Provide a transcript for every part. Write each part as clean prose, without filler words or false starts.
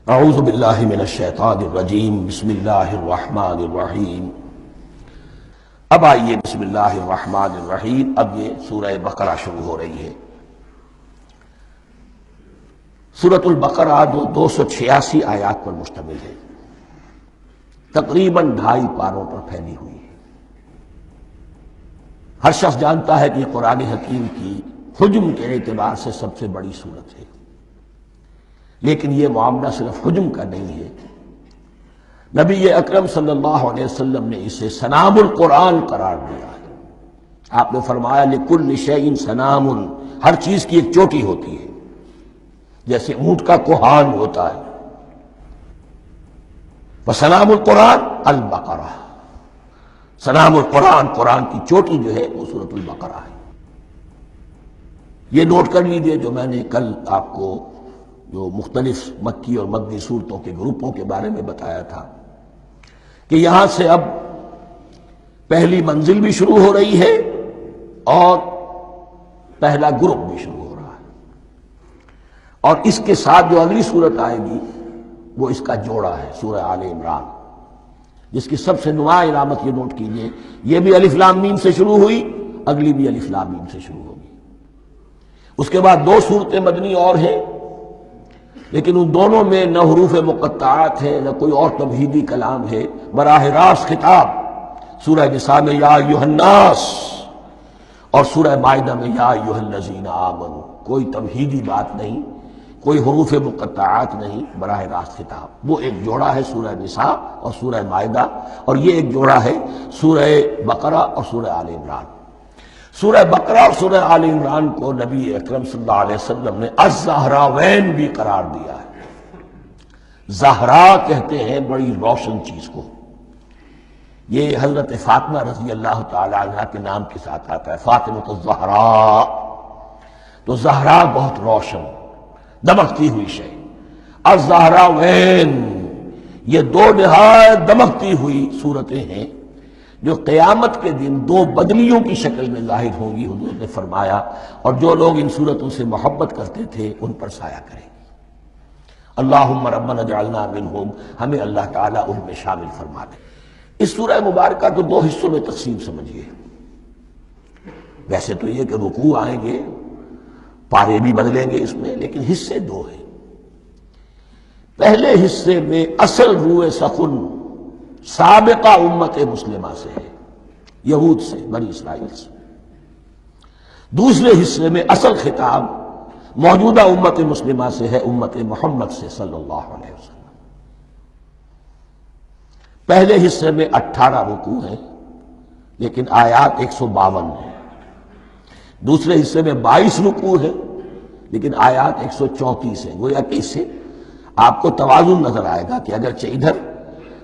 اعوذ باللہ من الشیطان الرجیم بسم اللہ الرحمن الرحیم۔ اب آئیے بسم اللہ الرحمن الرحیم، اب یہ سورہ بقرہ شروع ہو رہی ہے۔ سورۃ البقرہ جو 286 آیات پر مشتمل ہے، تقریباً 2.5 پاروں پر پھیلی ہوئی ہے۔ ہر شخص جانتا ہے کہ یہ قرآن حکیم کی حجم کے اعتبار سے سب سے بڑی سورت ہے، لیکن یہ معاملہ صرف حجم کا نہیں ہے۔ نبی اکرم صلی اللہ علیہ وسلم نے اسے سنام القرآن قرار دیا ہے۔ آپ نے فرمایا لکل شیء سنام، ہر چیز کی ایک چوٹی ہوتی ہے، جیسے اونٹ کا کوہان ہوتا ہے۔ وسنام القرآن البقرہ، سنام القرآن، قرآن کی چوٹی جو ہے وہ سورۃ البقرہ ہے۔ یہ نوٹ کر لیجئے جو میں نے کل آپ کو جو مختلف مکی اور مدنی صورتوں کے گروپوں کے بارے میں بتایا تھا کہ یہاں سے اب پہلی منزل بھی شروع ہو رہی ہے اور پہلا گروپ بھی شروع ہو رہا ہے، اور اس کے ساتھ جو اگلی صورت آئے گی وہ اس کا جوڑا ہے، سورہ آل عمران، جس کی سب سے نمایاں علامت یہ نوٹ کیجئے، یہ بھی الف لام میم سے شروع ہوئی، اگلی بھی الف لام میم سے شروع ہوگی۔ اس کے بعد 2 صورتیں مدنی اور ہیں، لیکن ان دونوں میں نہ حروف مقطعات ہے نہ کوئی اور تمہیدی کلام ہے، براہ راست خطاب سورہ نساء میں یا ایھا الناس اور سورہ مائدہ میں یا ایھا الذین آمنوا، کوئی تمہیدی بات نہیں، کوئی حروف مقطعات نہیں، براہ راست خطاب۔ وہ ایک جوڑا ہے سورہ نساء اور سورہ مائدہ، اور یہ ایک جوڑا ہے سورہ بقرہ اور سورہ آل عمران۔ سورہ بقرہ اور سورہ آل عمران کو نبی اکرم صلی اللہ علیہ وسلم نے الزہراوین بھی قرار دیا ہے۔ زہرا کہتے ہیں بڑی روشن چیز کو، یہ حضرت فاطمہ رضی اللہ تعالی عنہا کے نام کے ساتھ آتا ہے، فاطمہ الزہراء، تو زہرا بہت روشن دمکتی ہوئی شے۔ الزہراوین، یہ 2 نہایت دمکتی ہوئی صورتیں ہیں جو قیامت کے دن 2 بدلیوں کی شکل میں ظاہر ہوں گی، حضور نے فرمایا، اور جو لوگ ان صورتوں سے محبت کرتے تھے ان پر سایہ کریں گی۔ اللہم ربنا اجعلنا منہم، ہمیں اللہ تعالیٰ ان میں شامل فرما دے۔ اس سورہ مبارکہ کو 2 حصوں میں تقسیم سمجھیے۔ ویسے تو یہ کہ رکوع آئیں گے، پارے بھی بدلیں گے اس میں، لیکن حصے 2 ہیں۔ پہلے حصے میں اصل روح سخن سابقہ امت مسلمہ سے ہے، یہود سے، بنی اسرائیل سے۔ دوسرے حصے میں اصل خطاب موجودہ امت مسلمہ سے ہے، امت محمد سے صلی اللہ علیہ وسلم۔ پہلے حصے میں 18 رکوع ہیں لیکن آیات 152 ہیں۔ دوسرے حصے میں 22 رکوع ہیں لیکن آیات 134 ہیں۔ گویا کہ اس سے آپ کو توازن نظر آئے گا کہ اگرچہ ادھر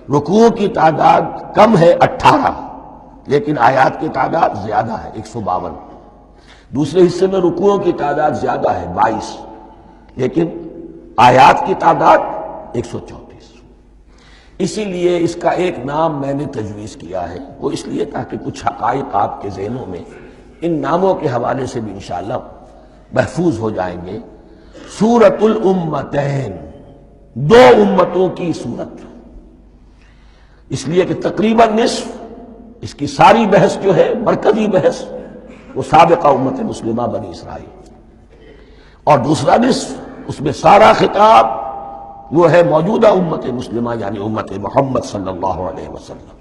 رکوع کی تعداد کم ہے 18، لیکن آیات کی تعداد زیادہ ہے 152۔ دوسرے حصے میں رکوعوں کی تعداد زیادہ ہے 22، لیکن آیات کی تعداد 134۔ اسی لیے اس کا ایک نام میں نے تجویز کیا ہے، وہ اس لیے تاکہ کچھ حقائق آپ کے ذہنوں میں ان ناموں کے حوالے سے بھی انشاءاللہ محفوظ ہو جائیں گے۔ سورۃ الامتین، 2 امتوں کی سورت، اس لیے کہ تقریباً نصف اس کی ساری بحث جو ہے، مرکزی بحث، وہ سابقہ امت مسلمہ بنی اسرائیل، اور دوسرا نصف اس میں سارا خطاب وہ ہے موجودہ امت مسلمہ یعنی امت محمد صلی اللہ علیہ وسلم۔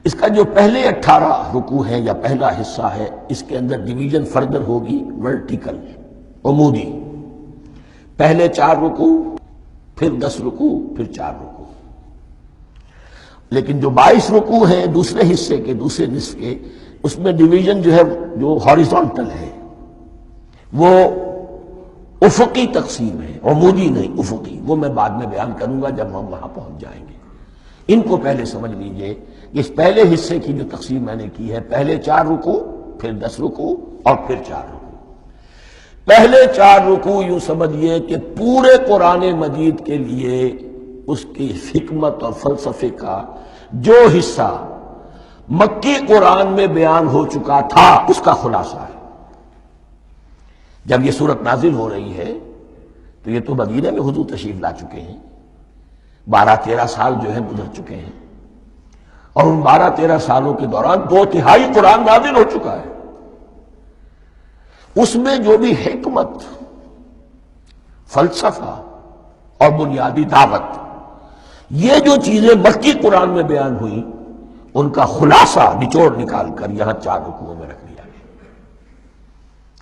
اس کا جو پہلے 18 رکوع ہیں یا پہلا حصہ ہے، اس کے اندر ڈویژن فردر ہوگی ورٹیکل، عمودی۔ پہلے 4 رکوع، پھر 10 رکوع، پھر 4 رکوع۔ لیکن جو 22 رکوع ہیں دوسرے حصے کے، دوسرے نصف کے، اس میں ڈویژن جو ہے جو ہاریزونٹل ہے، وہ افقی تقسیم ہے، عمودی نہیں، افقی۔ وہ میں بعد میں بیان کروں گا جب ہم وہاں پہنچ جائیں گے۔ ان کو پہلے سمجھ لیجئے کہ اس پہلے حصے کی جو تقسیم میں نے کی ہے، پہلے 4 رکوع، پھر 10 رکوع اور پھر 4 رکوع۔ پہلے 4 رکوع یوں سمجھیے کہ پورے قرآن مجید کے لیے اس کی حکمت اور فلسفے کا جو حصہ مکی قرآن میں بیان ہو چکا تھا اس کا خلاصہ ہے۔ جب یہ صورت نازل ہو رہی ہے تو یہ تو مدینہ میں حضور تشریف لا چکے ہیں، 12-13 سال جو ہے گزر چکے ہیں، اور ان 12-13 سالوں کے دوران 2/3 قرآن نازل ہو چکا ہے۔ اس میں جو بھی حکمت، فلسفہ اور بنیادی دعوت، یہ جو چیزیں مکی قرآن میں بیان ہوئی، ان کا خلاصہ نچوڑ نکال کر یہاں 4 رکوعوں میں رکھ دیا گیا۔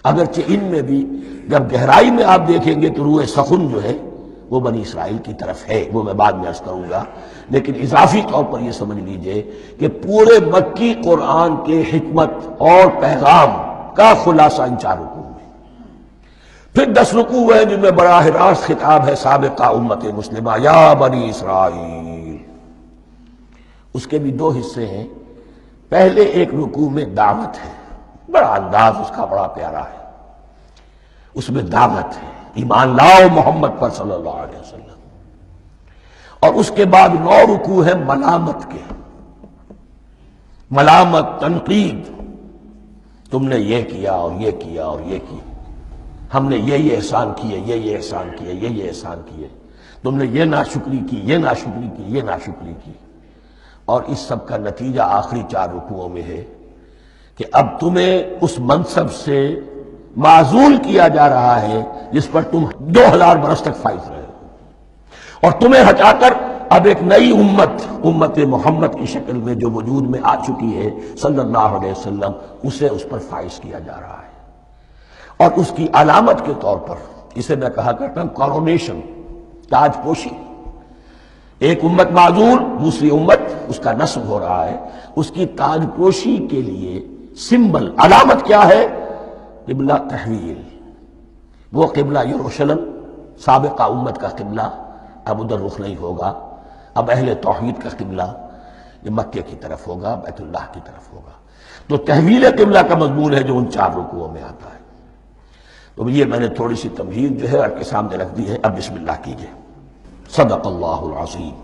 اگرچہ ان میں بھی جب گہرائی میں آپ دیکھیں گے تو روح سخن جو ہے وہ بنی اسرائیل کی طرف ہے، وہ میں بعد میں عرض کروں گا، لیکن اضافی طور پر یہ سمجھ لیجئے کہ پورے مکی قرآن کے حکمت اور پیغام کا خلاصہ ان 4 رکوعوں میں۔ پھر 10 رکوع ہیں جن میں براہ راست خطاب ہے سابقہ امت مسلمہ، یا بنی اسرائیل۔ اس کے بھی 2 حصے ہیں۔ پہلے ایک رکوع میں دعوت ہے، بڑا انداز اس کا بڑا پیارا ہے، اس میں دعوت ہے، ایمان لاؤ محمد پر صلی اللہ علیہ وسلم۔ اور اس کے بعد 9 رکوع ہیں ملامت کے، ملامت، تنقید، تم نے یہ کیا اور یہ کیا اور یہ کیا، ہم نے یہ احسان کیے، یہ احسان کیے، یہ احسان کیے، تم نے یہ ناشکری کی، یہ ناشکری کی، یہ ناشکری کی۔ اور اس سب کا نتیجہ آخری 4 رکوعوں میں ہے کہ اب تمہیں اس منصب سے معزول کیا جا رہا ہے جس پر تم 2000 برس تک فائز رہے ہو، اور تمہیں ہٹا کر اب ایک نئی امت محمد کی شکل میں جو وجود میں آ چکی ہے صلی اللہ علیہ وسلم، اسے اس پر فائز کیا جا رہا ہے۔ اور اس کی علامت کے طور پر اسے میں کہا کرتا ہوں کورونیشن، تاج پوشی۔ ایک امت معزول، دوسری امت اس کا نصب ہو رہا ہے، اس کی تاج پوشی کے لیے سمبل، علامت کیا ہے؟ قبلہ تحویل۔ وہ قبلہ یروشلم، سابقہ امت کا قبلہ اب ادھر رخ نہیں ہوگا، اب اہل توحید کا قبلہ یہ مکے کی طرف ہوگا، بیت اللہ کی طرف ہوگا۔ تو تحویل قبلہ کا مضمون ہے جو ان 4 رکوعوں میں آتا ہے۔ تو یہ میں نے تھوڑی سی تمہید جو ہے آپ کے سامنے رکھ دی ہے۔ اب بسم اللہ کیجئے۔ صدق اللہ العظیم۔